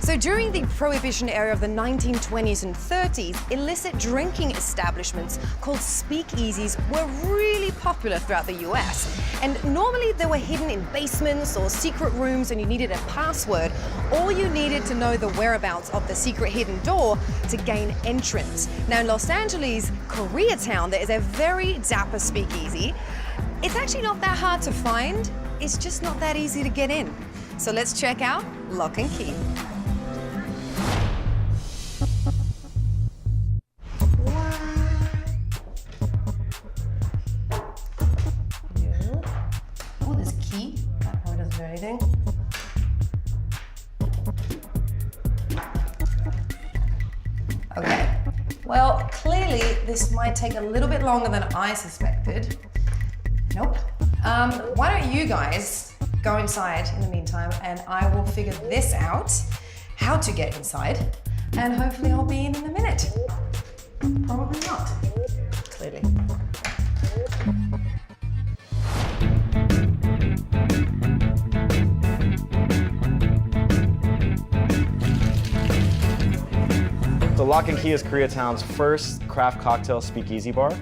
So during the Prohibition era of the 1920s and 30s, illicit drinking establishments called speakeasies were really popular throughout the US. And normally they were hidden in basements or secret rooms and you needed a password, or you needed to know the whereabouts of the secret hidden door to gain entrance. Now in Los Angeles, Koreatown, there is a very dapper speakeasy. It's actually not that hard to find, it's just not that easy to get in. So let's check out Lock and Key. Oh, there's a key. That probably doesn't do anything. Okay. Well, clearly this might take a little bit longer than I suspected. Nope. Why don't you guys go inside in the meantime and I will figure this out, how to get inside, and hopefully I'll be in a minute. Probably not, clearly. So Lock and Key is Koreatown's first craft cocktail speakeasy bar.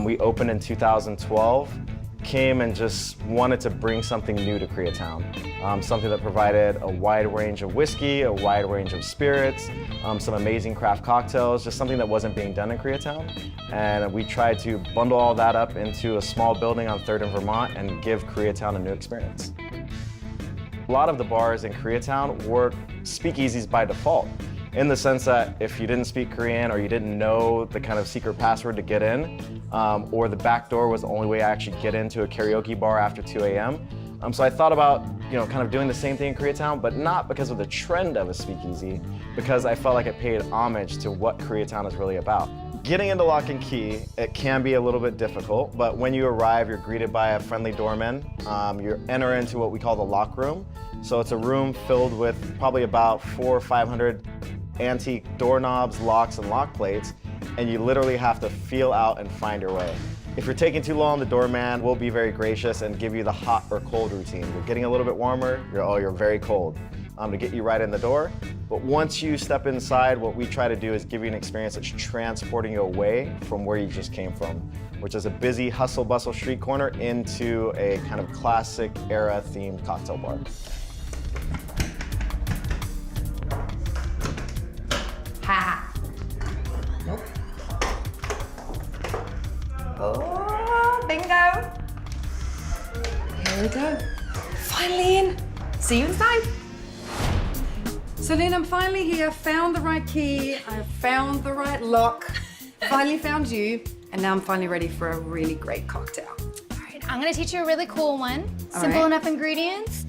We opened in 2012. Came and just wanted to bring something new to Koreatown. Something that provided a wide range of whiskey, a wide range of spirits, some amazing craft cocktails, just something that wasn't being done in Koreatown. And we tried to bundle all that up into a small building on 3rd and Vermont and give Koreatown a new experience. A lot of the bars in Koreatown were speakeasies by default, in the sense that if you didn't speak Korean or you didn't know the kind of secret password to get in, or the back door was the only way I actually get into a karaoke bar after 2 a.m. So I thought about, kind of doing the same thing in Koreatown, but not because of the trend of a speakeasy, because I felt like it paid homage to what Koreatown is really about. Getting into Lock and Key, it can be a little bit difficult, but when you arrive, you're greeted by a friendly doorman. You enter into what we call the lock room. So it's a room filled with probably about 400 or 500 antique doorknobs, locks, and lock plates, and you literally have to feel out and find your way. If you're taking too long, the doorman will be very gracious and give you the hot or cold routine. You're getting a little bit warmer, you're very cold, to get you right in the door. But once you step inside, what we try to do is give you an experience that's transporting you away from where you just came from, which is a busy hustle bustle street corner into a kind of classic era themed cocktail bar. Ha! Nope. Oh, bingo! Here we go. Finally in. See you inside. So Lynn, I'm finally here. Found the right key. I found the right lock. Finally found you. And now I'm finally ready for a really great cocktail. All right, I'm gonna teach you a really cool one. Simple enough ingredients.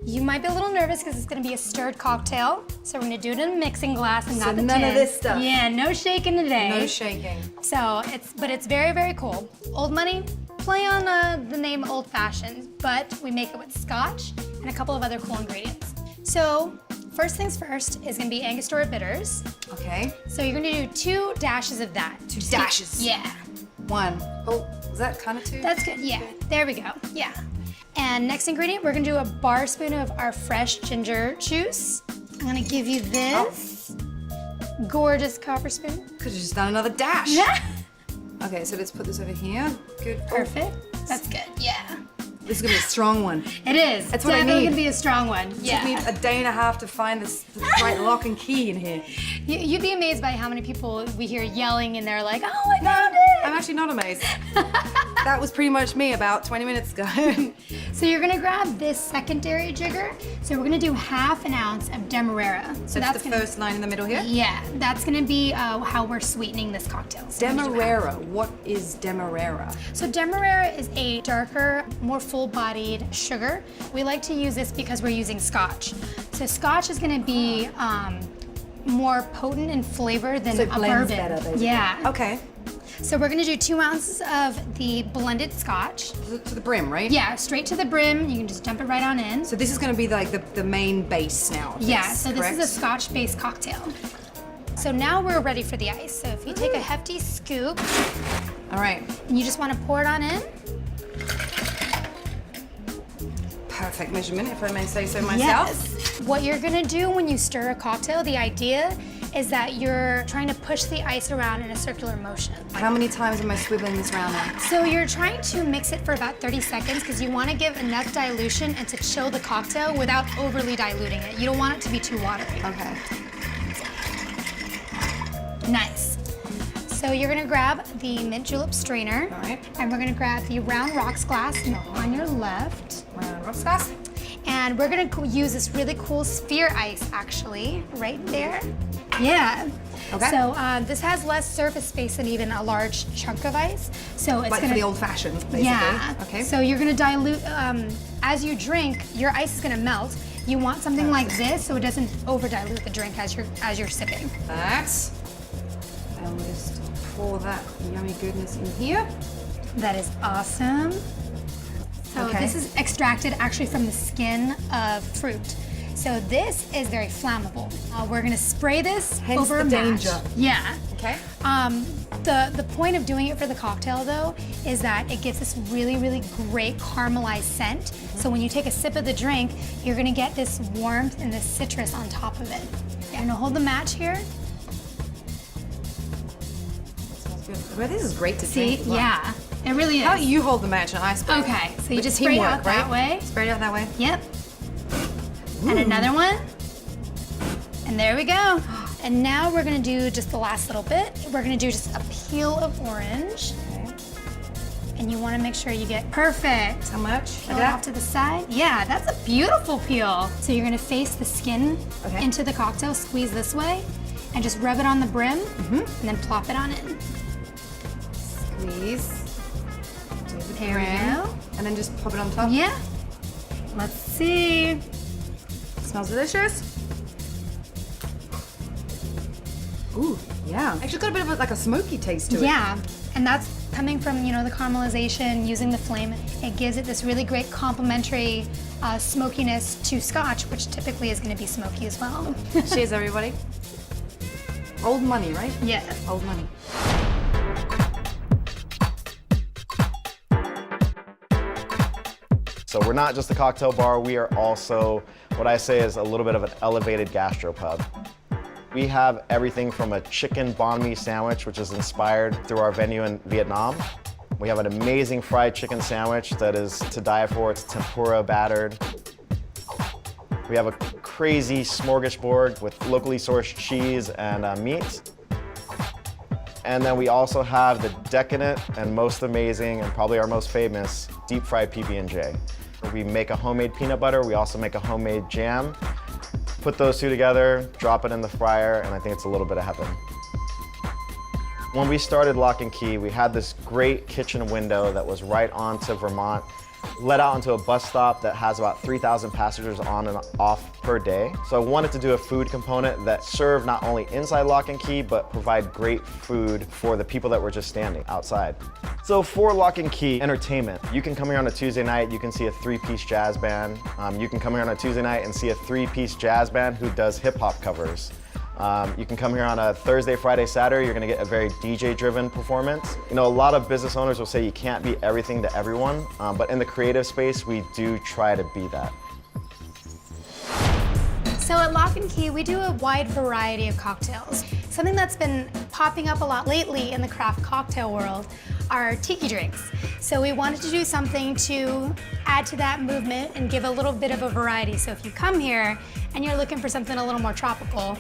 You might be a little nervous because it's gonna be a stirred cocktail. So we're gonna do it in a mixing glass and not the tin. None of this stuff. Yeah, no shaking today. No shaking. So it's very, very cool. Old Money, play on the name Old Fashioned, but we make it with scotch and a couple of other cool ingredients. So first things first is gonna be Angostura bitters. Okay. So you're gonna do 2 dashes of that. 2 dashes? Yeah. 1. Oh, is that kind of 2? That's good, yeah. There we go, yeah. And next ingredient, we're gonna do a bar spoon of our fresh ginger juice. I'm gonna give you this gorgeous copper spoon. Could've just done another dash. Yeah. Okay, so let's put this over here. Good. Perfect. That's good, yeah. This is gonna be a strong one. It is. That's what I definitely need. gonna be a strong one. It Yeah. took me a day and a half to find the right lock and key in here. You'd be amazed by how many people we hear yelling and they're like, oh, I found I'm it! actually not amazed. That was pretty much me about 20 minutes ago. So you're gonna grab this secondary jigger. So we're gonna do 1/2 ounce of Demerara. So that's the gonna, first line in the middle here? Yeah, that's gonna be how we're sweetening this cocktail. So we're gonna do Demerara. What is Demerara? So Demerara is a darker, more full-bodied sugar. We like to use this because we're using scotch. So scotch is gonna be more potent in flavor than So it a blends bourbon. better, basically. Yeah. Okay. So we're gonna do 2 ounces of the blended scotch. To the brim, right? Yeah, straight to the brim. You can just dump it right on in. So this is gonna be like the main base now. of Yeah, this, so this correct? is a scotch-based cocktail. So now we're ready for the ice. So if you take a hefty scoop, All right. and you just wanna pour it on in. perfect measurement, if I may say so myself. Yes. What you're gonna do when you stir a cocktail, the idea is that you're trying to push the ice around in a circular motion. How many times am I swiveling this round now? So you're trying to mix it for about 30 seconds because you want to give enough dilution and to chill the cocktail without overly diluting it. You don't want it to be too watery. Okay. Nice. So you're gonna grab the mint julep strainer. All right. And we're gonna grab the round rocks glass on your left. Round rocks glass. And we're gonna use this really cool sphere ice, actually, right there. Yeah. Okay. So this has less surface space than even a large chunk of ice. So it's Like gonna, for the old fashioned, basically. Yeah. Okay. So you're gonna dilute, as you drink, your ice is gonna melt. You want something like this so it doesn't over dilute the drink as you're sipping. That. And we'll just pour that yummy goodness in here. That is awesome. So Okay. this is extracted actually from the skin of fruit. So this is very flammable. We're gonna spray this Hence over the a match. danger. Yeah. Okay. The point of doing it for the cocktail though is that it gives this really, really great caramelized scent. So when you take a sip of the drink, you're gonna get this warmth and this citrus on top of it. I'm gonna hold the match here. Smells good. Well, this is great to See, drink. Wow. yeah, it really is. How about you hold the match and I spray? Okay, so you With just spray it teamwork, out that way. Spray it out that way. Yep. And another one. And there we go. And now we're gonna do just the last little bit. We're gonna do just a peel of orange. Okay. And you wanna make sure you get perfect. How much? Peel Like it that? off to the side. Yeah, that's a beautiful peel. So you're gonna face the skin Okay. into the cocktail, squeeze this way, and just rub it on the brim, and then plop it on in. Squeeze. Do the There we brim. go. And then just pop it on top. Yeah. Let's see. Smells delicious. Ooh, yeah. Actually got a bit of like a smoky taste to it. Yeah, and that's coming from, you know, the caramelization, using the flame. It gives it this really great complementary smokiness to Scotch, which typically is going to be smoky as well. Cheers, everybody. Old money, right? Yeah. Old money. So we're not just a cocktail bar, we are also what I say is a little bit of an elevated gastropub. We have everything from a chicken banh mi sandwich, which is inspired through our venue in Vietnam. We have an amazing fried chicken sandwich that is to die for. It's tempura battered. We have a crazy smorgasbord with locally sourced cheese and meat. And then we also have the decadent and most amazing, and probably our most famous, deep fried PB&J. We make a homemade peanut butter. We also make a homemade jam. Put those two together, drop it in the fryer, and I think it's a little bit of heaven. When we started Lock and Key, we had this great kitchen window that was right onto Vermont, led out onto a bus stop that has about 3,000 passengers on and off per day. So I wanted to do a food component that served not only inside Lock and Key, but provide great food for the people that were just standing outside. So for Lock and Key entertainment, you can come here on a Tuesday night, you can see a 3-piece jazz band. You can come here on a Tuesday night and see a 3-piece jazz band who does hip hop covers. You can come here on a Thursday, Friday, Saturday, you're gonna get a very DJ-driven performance. You know, a lot of business owners will say you can't be everything to everyone, but in the creative space, we do try to be that. So at Lock and Key, we do a wide variety of cocktails. Something that's been popping up a lot lately in the craft cocktail world are tiki drinks. So we wanted to do something to add to that movement and give a little bit of a variety. So if you come here and you're looking for something a little more tropical,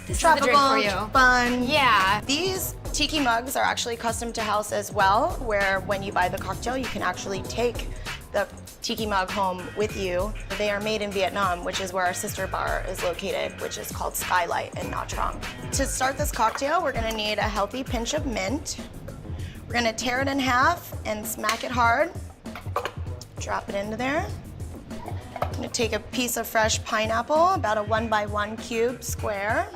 this is the drink for you. Fun. Yeah. These tiki mugs are actually custom to house as well, where when you buy the cocktail, you can actually take the tiki mug home with you. They are made in Vietnam, which is where our sister bar is located, which is called Skylight in Nha Trang. To start this cocktail, we're gonna need a healthy pinch of mint. We're gonna tear it in half and smack it hard. Drop it into there. I'm gonna take a piece of fresh pineapple, about a 1x1 cube square.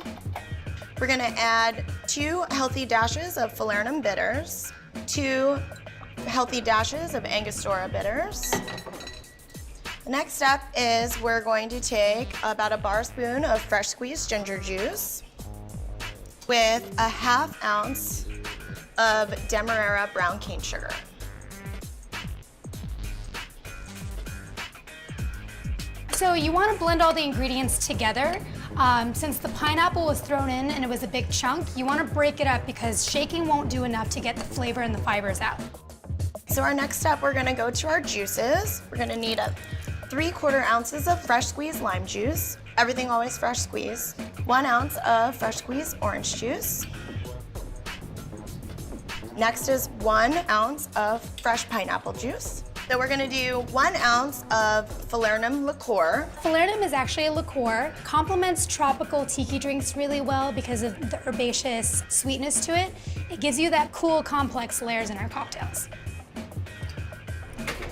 We're gonna add 2 healthy dashes of falernum bitters, 2 healthy dashes of Angostura bitters. The next step is we're going to take about a bar spoon of fresh squeezed ginger juice with a 1/2 ounce of Demerara brown cane sugar. So you want to blend all the ingredients together. Since the pineapple was thrown in and it was a big chunk, you want to break it up because shaking won't do enough to get the flavor and the fibers out. So our next step, we're gonna go to our juices. We're gonna need 3/4 ounces of fresh squeezed lime juice. Everything always fresh squeezed. 1 ounce of fresh squeezed orange juice. Next is 1 ounce of fresh pineapple juice. So we're gonna do 1 ounce of falernum liqueur. Falernum is actually a liqueur, complements tropical tiki drinks really well because of the herbaceous sweetness to it. It gives you that cool, complex layers in our cocktails.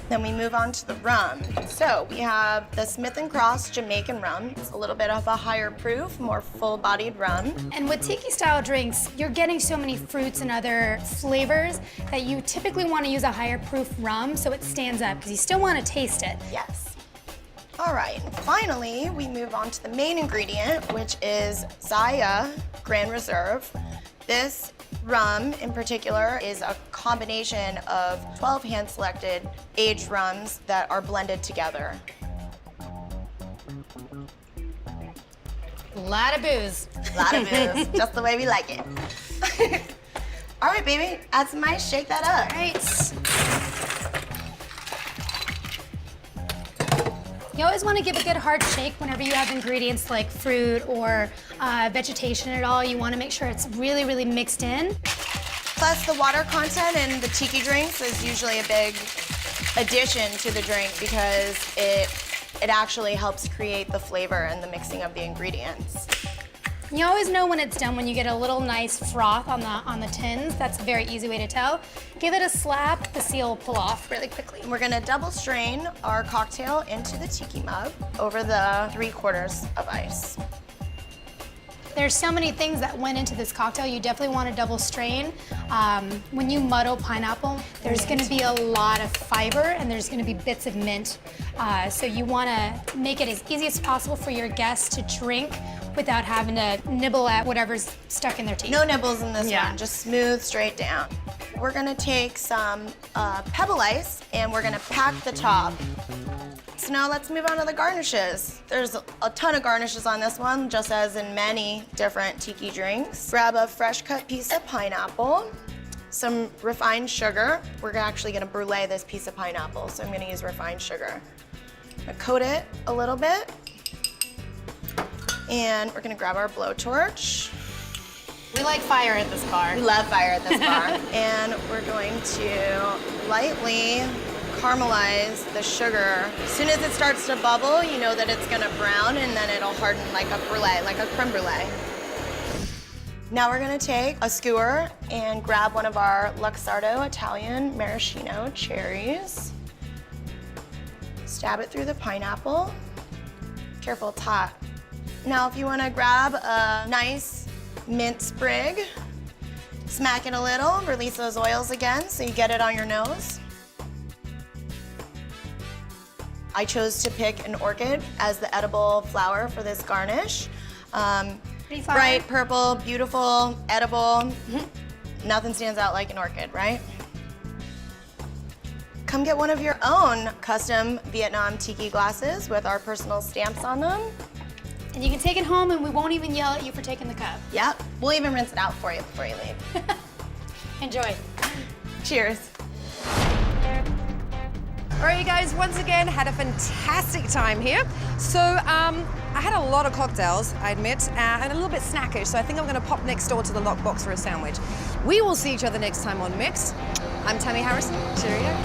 Then we move on to the rum. So we have the Smith & Cross Jamaican rum. It's a little bit of a higher proof, more full-bodied rum. And with tiki-style drinks, you're getting so many fruits and other flavors that you typically want to use a higher proof rum so it stands up because you still want to taste it. Yes. All right, and finally, we move on to the main ingredient, which is Zaya Grand Reserve. This rum in particular is a combination of 12 hand-selected aged rums that are blended together. A lot of booze. A lot of booze, just the way we like it. All right, baby, add some ice, shake that up. All right. You always want to give a good hard shake whenever you have ingredients like fruit or vegetation at all. You want to make sure it's really, really mixed in. Plus, the water content in the tiki drinks is usually a big addition to the drink because it actually helps create the flavor and the mixing of the ingredients. You always know when it's done when you get a little nice froth on the tins. That's a very easy way to tell. Give it a slap, the seal will pull off really quickly. We're gonna double strain our cocktail into the tiki mug over the 3/4 of ice. There's so many things that went into this cocktail. You definitely want to double strain. When you muddle pineapple, there's going to be a lot of fiber and there's going to be bits of mint. So you want to make it as easy as possible for your guests to drink without having to nibble at whatever's stuck in their teeth. No nibbles in this Yeah. one, just smooth straight down. We're gonna take some pebble ice and we're gonna pack the top. So now let's move on to the garnishes. There's a ton of garnishes on this one, just as in many different tiki drinks. Grab a fresh cut piece of pineapple, some refined sugar. We're actually gonna brulee this piece of pineapple, so I'm gonna use refined sugar. I'm gonna coat it a little bit. And we're gonna grab our blowtorch. We like fire at this bar. We love fire at this bar. And we're going to lightly caramelize the sugar. As soon as it starts to bubble, you know that it's gonna brown and then it'll harden like a brulee, like a creme brulee. Now we're gonna take a skewer and grab one of our Luxardo Italian maraschino cherries. Stab it through the pineapple. Careful, it's hot. Now if you wanna grab a nice mint sprig, smack it a little, release those oils again so you get it on your nose. I chose to pick an orchid as the edible flower for this garnish. Pretty flower. Bright purple, beautiful, edible. Nothing stands out like an orchid, right? Come get one of your own custom Vietnam tiki glasses with our personal stamps on them. And you can take it home and we won't even yell at you for taking the cup. Yep, we'll even rinse it out for you before you leave. Enjoy. Cheers. All right, you guys, once again, had a fantastic time here. So I had a lot of cocktails, I admit, and a little bit snackish, so I think I'm gonna pop next door to the lockbox for a sandwich. We will see each other next time on Mix. I'm Tamee Harrison, cheerio.